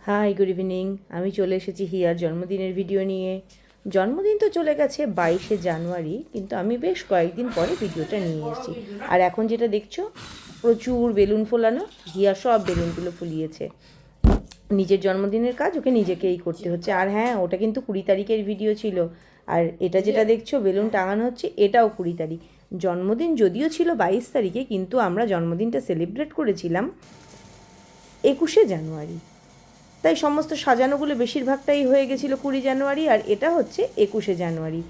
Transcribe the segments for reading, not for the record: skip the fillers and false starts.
Hi good evening. আমি চলে এসেছি হিয়ার জন্মদিনের ভিডিও নিয়ে। জন্মদিন তো চলে গেছে 22শে জানুয়ারি, কিন্তু আমি বেশ কয়েকদিন পরে ভিডিওটা নিয়ে এসেছি। আর এখন যেটা দেখছো, প্রচুর বেলুন ফোলানো। হিয়া সব বেলুনগুলো ফুলিয়েছে। নিজের জন্মদিনের কাজ ওকে নিজেকেই করতে হচ্ছে। আর হ্যাঁ, ওটা কিন্তু 20 তারিখের ভিডিও ছিল। আর এটা যেটা দেখছো বেলুন টাঙানো হচ্ছে, এটাও 20 তারিখ। জন্মদিন যদিও ছিল 22 তারিখে, কিন্তু আমরা জন্মদিনটা সেলিব্রেট করেছিলাম 21শে জানুয়ারি। তাই সমস্ত সাজানোগুলো বেশিরভাগটাই হয়ে গেছিলো 20 জানুয়ারি, আর এটা হচ্ছে 21শে জানুয়ারি।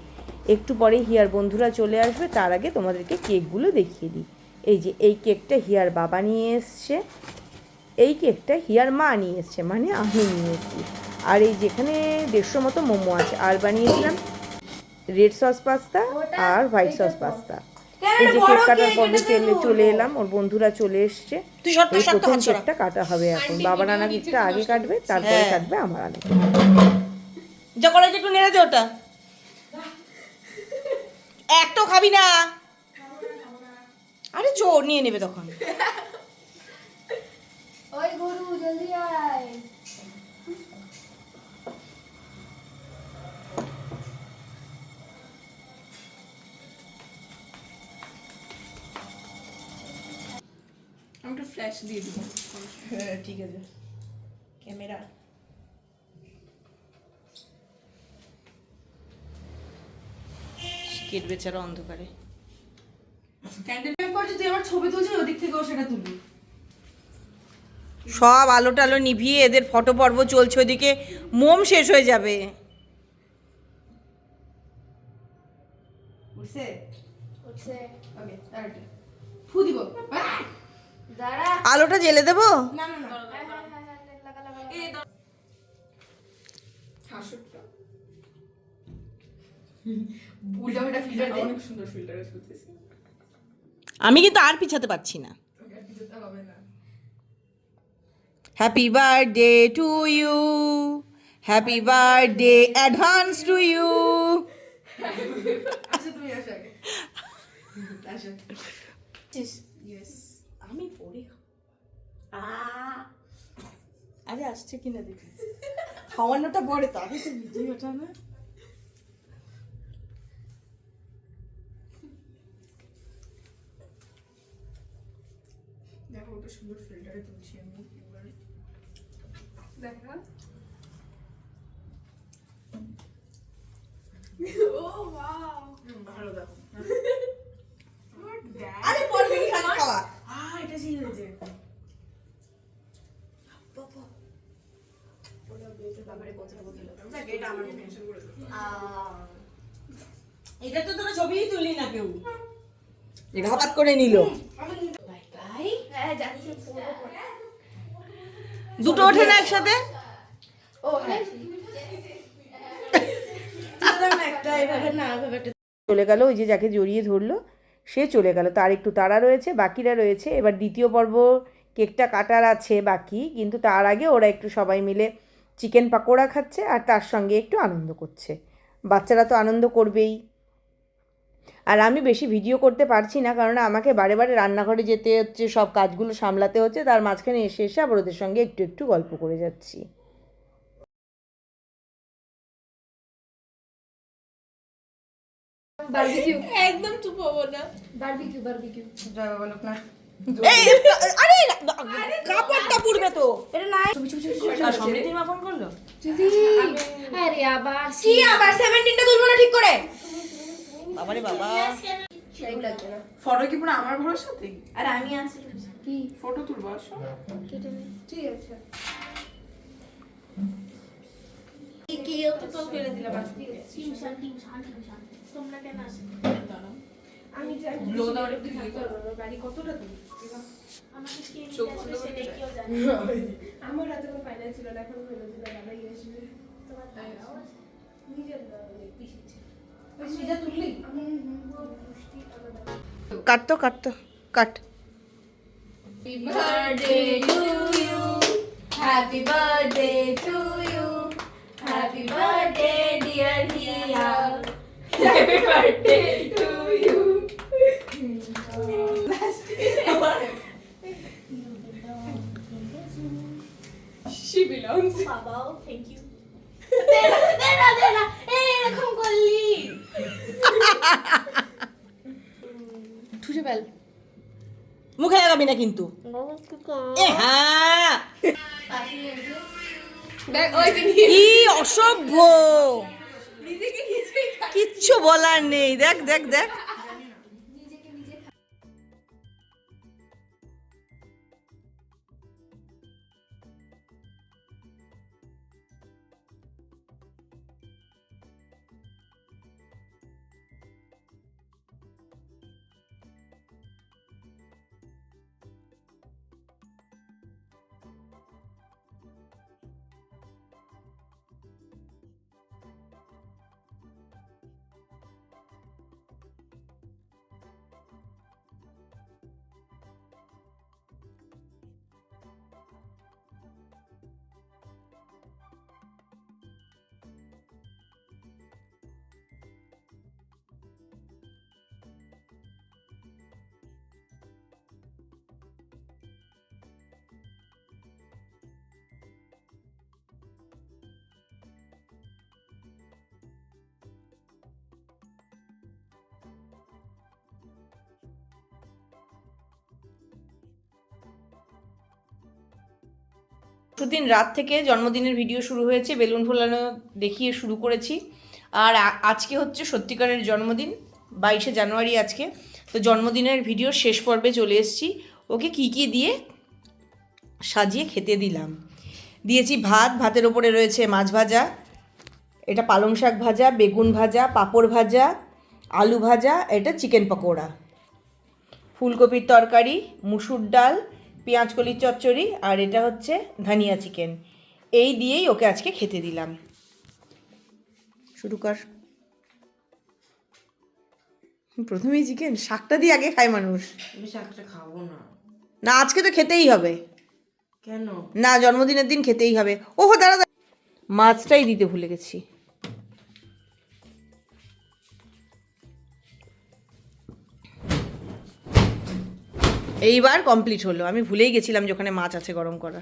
একটু পরে হিয়ার বন্ধুরা চলে আসবে, তার আগে তোমাদেরকে কেকগুলো দেখিয়ে দিই। এই যে এই কেকটা হিয়ার বাবা নিয়ে এসছে, এই কেকটা হিয়ার মা নিয়ে এসছে, মানে আমি নিয়ে এসেছি। আর এই যেখানে 150 মতো মোমো আছে, আর বানিয়েছিলাম রেড সস পাস্তা আর হোয়াইট সস পাস্তা। এই যে কেক কাটার পর্বে চলে এলাম, ওর বন্ধুরা চলে এসছে। এই প্রথম কেকটা কাটা হবে এখন। বাবার আনা কেকটা আগে কাটবে, তারপরে কাটবে আমার আনা কেক। যা করে একটু নেড়ে দে ওটা। একটাও খাবি না। আরে জোর নিয়ে নেবে তখন। ওই গরু জলদি আয়। আমি একটু ফ্ল্যাশ দিয়ে দিব। হ্যাঁ ঠিক আছে। ক্যামেরা কেট বেচারা অন্ধকারে। ক্যান্ডেল পেপার যদি আমার ছবি তুলছিস ওদিক থেকেও সেটা তুলবি। সব আলো টালো নিভিয়ে এদের ফটো পর্ব চলছে, ওইদিকে মোম শেষ হয়ে যাবে। বুঝছে? উঠছে। ওকে, তাহলে ফু দিব। দাঁড়া। আলোটা জ্বেলে দেবো? না না না। লাগা লাগা। এই হাসুটা। উল্টা উল্টা ফিল্টার দে। অনেক সুন্দর ফিল্টার আছে। আমি কিন্তু আর পিছাতে পারছি না। তোকে আর দিতে হবে না। Happy birthday to you, happy birthday advance to you. আচ্ছা তুমি আসো আগে। আসো। ইয়েস। আমি পরে আরে আসছে কিনা দেখি। খাওয়ানোটা পরে, তাহলে তো ভিডিওটা না। দেখো ওটা সুন্দর ফিল্টারে তুলছি আমি এবার। দেখা। ও ওয়াও। ভালো দেখো। আরে পরে দেখি খাওয়া। এটা ছিল যে এটা আমার মেনশন করে দাও। এটা তো তোরা ছবিই তুললি না কেউ, এটা হঠাৎ করে নিল। বাই। হ্যাঁ যাচ্ছি পুরো। দুটো ওঠে না একসাথে? ও হ্যাঁ। একটা এভাবে না এভাবে একটা চলে গেল, ওই যে যাকে জড়িয়ে ধরলো সে চলে গেল। তার একটু তাড়া রয়েছে, বাকিরা রয়েছে। এবার দ্বিতীয় পর্ব কেকটা কাটার আছে বাকি, কিন্তু তার আগে ওরা একটু সবাই মিলে চিকেন পাকোড়া খাচ্ছে আর তার সঙ্গে একটু আনন্দ করছে। বাচ্চারা তো আনন্দ করবেই। আর আমি বেশি ভিডিও করতে পারছি না, কারণ আমাকে বারে বারে রান্নাঘরে যেতে হচ্ছে, সব কাজগুলো সামলাতে হচ্ছে। তার মাঝখানে এসে এসে আবার ওদের সঙ্গে একটু একটু গল্প করে যাচ্ছি। বারবিকিউ। একদম চুপ হবো না। Barbecue barbecue. জয় বাবা লোকনাথ। এই আরে কাপড়টা পুড়বে তো। এটা নাই। সমৃদ্ধির মা ফোন করলো? যদি আরে আবার কি আবার 17টা তুলবো না ঠিক করে? বাবারে বাবা, সেই লাগবে না। ফটো কি পুরো আমার ভরসাতেই? আর আমি আছি কি ফটো তুলবো আসো। কেটে নে। ঠিক আছে। কি তো তো ফেলে দিলাম আজকে। টিউশন তোমরা কেন আসো? আমি যাই ব্লো দাও একটু কি করব? বাড়ি কতটা দূর? আমাকে কে চোখ নিয়ে বন্ধ আসবে করে সেটা কেউ জানে আমার রাতে কোনো ফাইনাল ছিল না, এখন হলো যে দাদাই আসবে। তোমার দাদাও আছে? নিজের পিছিয়ে ওই সিজা তুললি? কাটতো কাটতো কাট। Happy birthday to you. Happy birthday to you. Happy birthday dear Hiya. Happy birthday to you. She belongs. বাবাও থ্যাংক ইউ দে না এরকম করলি ঠুসে ফেল। মুখে লাগাবি না কিন্তু। এ হ্যাঁ, দেখ ওই যে নিয়ে কি অসভ্য, নিজেকে নিজেই খা। কিচ্ছু বলার নেই। দেখ দেখ দেখ, পরশুদিন রাত থেকে জন্মদিনের ভিডিও শুরু হয়েছে, বেলুন ফোলানো দেখিয়ে শুরু করেছি। আর আজকে হচ্ছে সত্যিকারের জন্মদিন, 22শে জানুয়ারি আজকে। তো জন্মদিনের ভিডিওর শেষ পর্বে চলে এসেছি। ওকে কি কি দিয়ে সাজিয়ে খেতে দিলাম। দিয়েছি ভাত, ভাতের ওপরে রয়েছে মাছ ভাজা, এটা পালং শাক ভাজা, বেগুন ভাজা, পাঁপড় ভাজা, আলু ভাজা, এটা চিকেন পকোড়া, ফুলকপির তরকারি, মুসুর ডাল, পেঁয়াজ কলির চচ্চড়ি, আর এটা হচ্ছে ধনিয়া চিকেন। এই দিয়েই ওকে আজকে খেতে দিলাম। শুরু কর। প্রথমেই চিকেন, শাকটা দিয়ে আগে খায় মানুষ। আমি শাকটা খাবো না। না, আজকে তো খেতেই হবে। কেন? না, জন্মদিনের দিন খেতেই হবে। ওহো দাঁড়া দাঁড়া, মাছটাই দিতে ভুলে গেছি। এইবার কমপ্লিট হলো। আমি ভুলেই গেছিলাম যে ওখানে মাছ আছে গরম করা।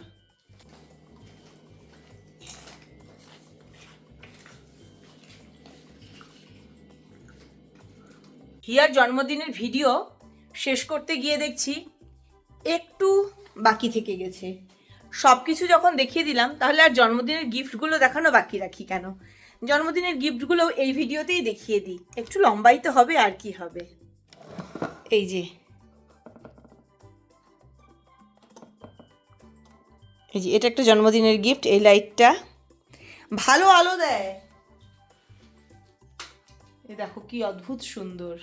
হিয়ার জন্মদিনের ভিডিও শেষ করতে গিয়ে দেখছি একটু বাকি থেকে গেছে। সব কিছু যখন দেখিয়ে দিলাম, তাহলে আর জন্মদিনের গিফটগুলো দেখানো বাকি রাখি কেন? জন্মদিনের গিফটগুলো এই ভিডিওতেই দেখিয়ে দিই। একটু লম্বাই তো হবে, আর কি হবে। এই যে এটা একটা জন্মদিনের গিফট। এই লাইটটা ভালো আলো দেয়। এই দেখো কি অদ্ভুত সুন্দর।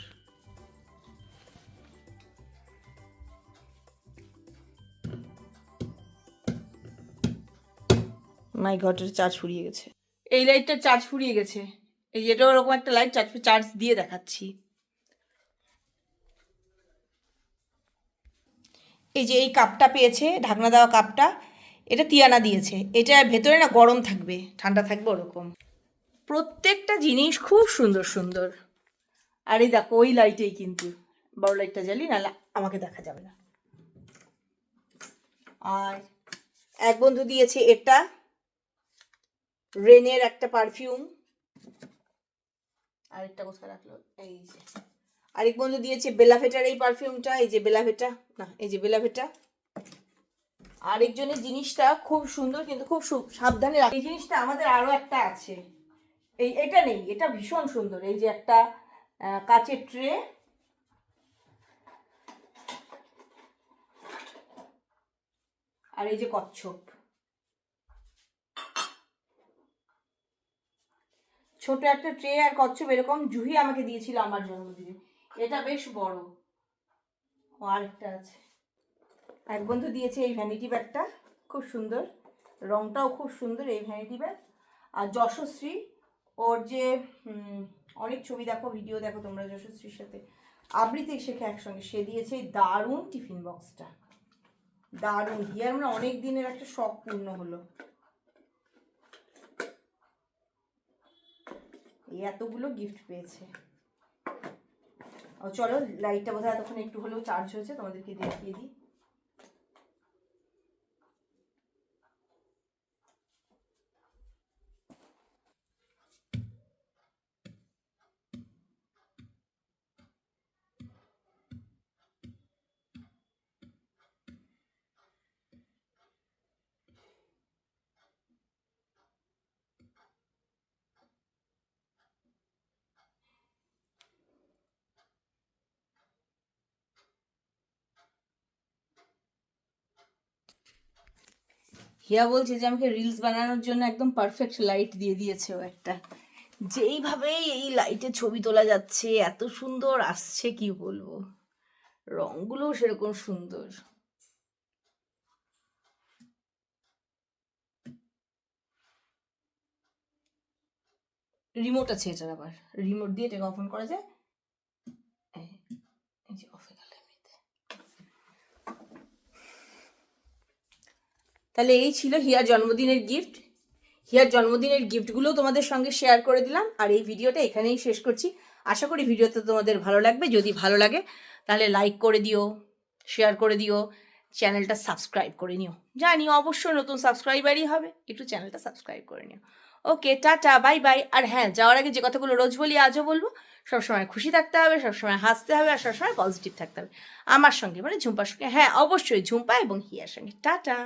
মাই গড, এর চার্জ ফুরিয়ে গেছে। এই লাইটটার চার্জ ফুরিয়ে গেছে। এই যেটা ওরকম একটা লাইট, চার্জ দিয়ে দেখাচ্ছি। এই যে এই কাপটা পেয়েছে, ঢাকনা দেওয়া কাপটা, এটা তিয়ানা দিয়েছে। এটা ভেতরে না গরম থাকবে, ঠান্ডা থাকবে ওরকম। প্রত্যেকটা জিনিস খুব সুন্দর সুন্দর। আর এই দেখো ওই লাইটেই কিন্তু, বড় লাইটটা জ্বালি, নাহলে আমাকে দেখা যাবে না। আর এক বন্ধু দিয়েছে এটা, রেনের একটা পারফিউম। আরেকটা কোথায় রাখলো, এই যে আরেক বন্ধু দিয়েছে বেলাভেটার এই পারফিউমটা। এই যে বেলাভেটা, না এই যে বেলাভেটা। আরেকজনের জিনিসটা খুব সুন্দর, কিন্তু খুব সাবধানে রাখ। এই জিনিসটা আমাদের আরো একটা আছে, এটা নেই, এটা ভীষণ সুন্দর। এই যে একটা কাচের ট্রে, আর এই যে কচ্ছপ। ছোট একটা ট্রে আর কচ্ছপ, এরকম জুহি আমাকে দিয়েছিল আমার জন্মদিনে। এটা বেশ বড়। আর একটা আছে, এক বন্ধু দিয়েছে এই ভ্যানিটি ব্যাগটা, খুব সুন্দর, রংটাও খুব সুন্দর এই ভ্যানিটি ব্যাগ। আর যশশ্রী, ওর যে অনেক ছবি দেখো, ভিডিও দেখো তোমরা যশশ্রীর সাথে, আবৃত্তি শেখা একসঙ্গে, সে দিয়েছে এই দারুণ টিফিন বক্সটা। দারুণ, হিয়ার মানে অনেক দিনের একটা শখ পূর্ণ হলো। এই এতগুলো গিফট পেয়েছে। ও চলো, লাইটটা বোধহয় এতক্ষণ একটু হলেও চার্জ হয়েছে, তোমাদেরকে দেখিয়ে দিই। হিয়া বলছে যে আমাকে রিলস বানানোর জন্য একদম পারফেক্ট লাইট দিয়ে দিয়েছে ও একটা, যেইভাবে এই লাইটে ছবি তোলা যাচ্ছে এত সুন্দর আসছে কি বলবো, রঙগুলোও সেরকম সুন্দর। রিমোট আছে এটার, আবার রিমোট দিয়ে এটাকে অফ অন করা যায়। এই যে অফ হয়ে গেল এমনিতে। তাহলে এই ছিল হিয়ার জন্মদিনের গিফট। হিয়ার জন্মদিনের গিফটগুলো তোমাদের সঙ্গে শেয়ার করে দিলাম, আর এই ভিডিওটা এখানেই শেষ করছি। আশা করি ভিডিওতে তোমাদের ভালো লাগবে। যদি ভালো লাগে তাহলে লাইক করে দিও, শেয়ার করে দিও, চ্যানেলটা সাবস্ক্রাইব করে নিও। জানি অবশ্য নতুন সাবস্ক্রাইবারই হবে, একটু চ্যানেলটা সাবস্ক্রাইব করে নিও। ওকে, টাটা, বাই বাই। আর হ্যাঁ, যাওয়ার আগে যে কথাগুলো রোজ বলি আজও বলবো, সবসময় খুশি থাকতে হবে, সবসময় হাসতে হবে, আর সবসময় পজিটিভ থাকতে হবে আমার সঙ্গে, মানে ঝুম্পার সঙ্গে। হ্যাঁ অবশ্যই ঝুম্পা এবং হিয়ার সঙ্গে। Tata,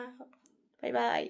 bye bye.